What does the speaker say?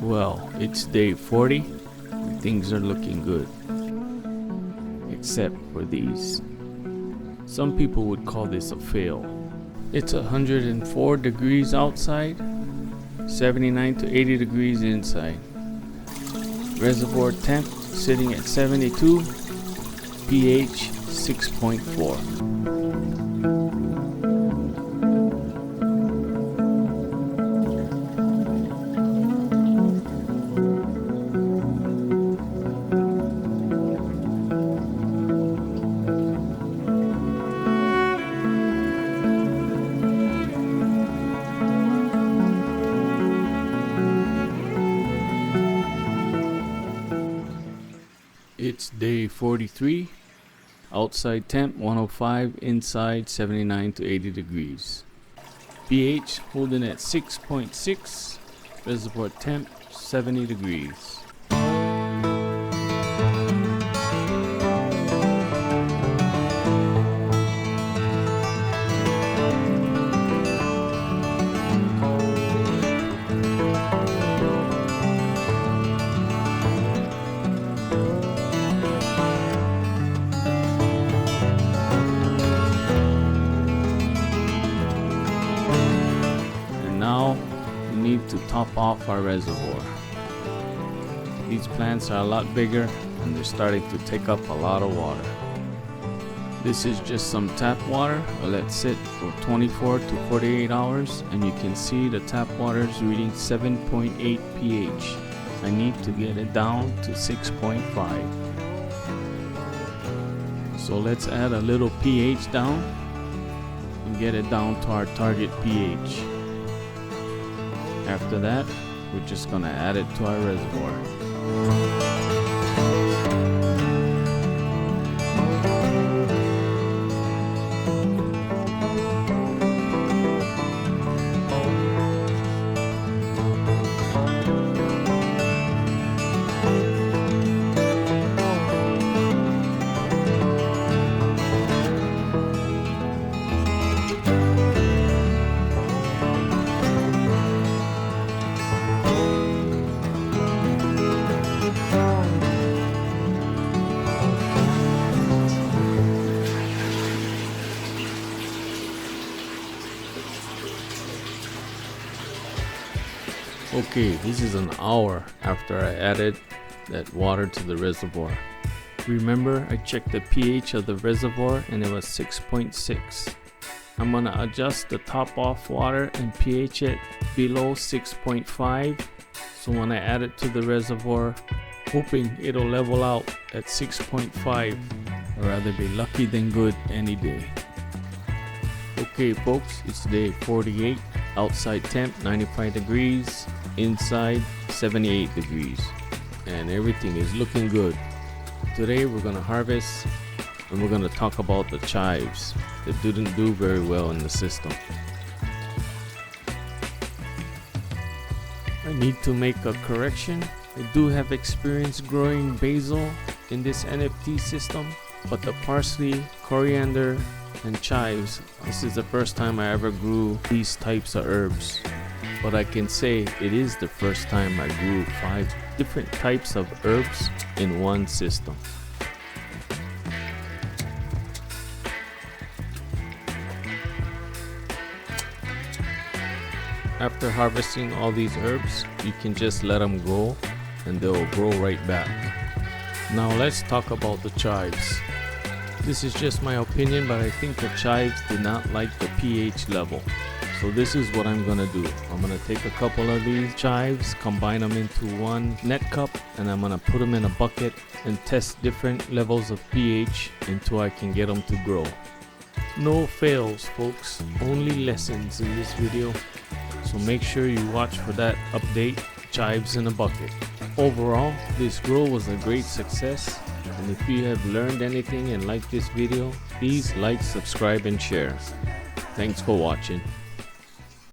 Well, it's day 40 and things are looking good. Except for these. Some people would call this a fail. It's 104 degrees outside, 79 to 80 degrees inside. Reservoir temp sitting at 72, pH 6.4. It's day 43, outside temp 105, inside 79 to 80 degrees. pH holding at 6.6, reservoir temp 70 degrees. Now we need to top off our reservoir. These plants are a lot bigger and they're starting to take up a lot of water. This is just some tap water. I'll let sit for 24 to 48 hours and you can see the tap water is reading 7.8 pH. I need to get it down to 6.5. So let's add a little pH down and get it down to our target pH. After that, we're just gonna add it to our reservoir. Okay, this is an hour after I added that water to the reservoir. Remember, I checked the pH of the reservoir and it was 6.6. I'm gonna adjust the top off water and pH it below 6.5. So when I add it to the reservoir, hoping it'll level out at 6.5. I'd rather be lucky than good any day. Okay folks, it's day 48. Outside temp 95 degrees, inside 78 degrees, and everything is looking good. Today we're gonna harvest and we're gonna talk about the chives that didn't do very well in the system. I need to make a correction. I do have experience growing basil in this NFT system, but the parsley, coriander, and chives, this is the first time I ever grew these types of herbs. But I can say it is the first time I grew 5 different types of herbs in one system. After harvesting all these herbs, you can just let them grow and they'll grow right back. Now let's talk about the chives. This is just my opinion, but I think the chives did not like the pH level. So this is what I'm gonna do. I'm gonna take a couple of these chives, combine them into one net cup, and I'm gonna put them in a bucket and test different levels of pH until I can get them to grow. No fails, folks, only lessons in this video. So make sure you watch for that update, chives in a bucket. Overall, this grow was a great success. And if you have learned anything and liked this video, please like, subscribe, and share. Thanks for watching.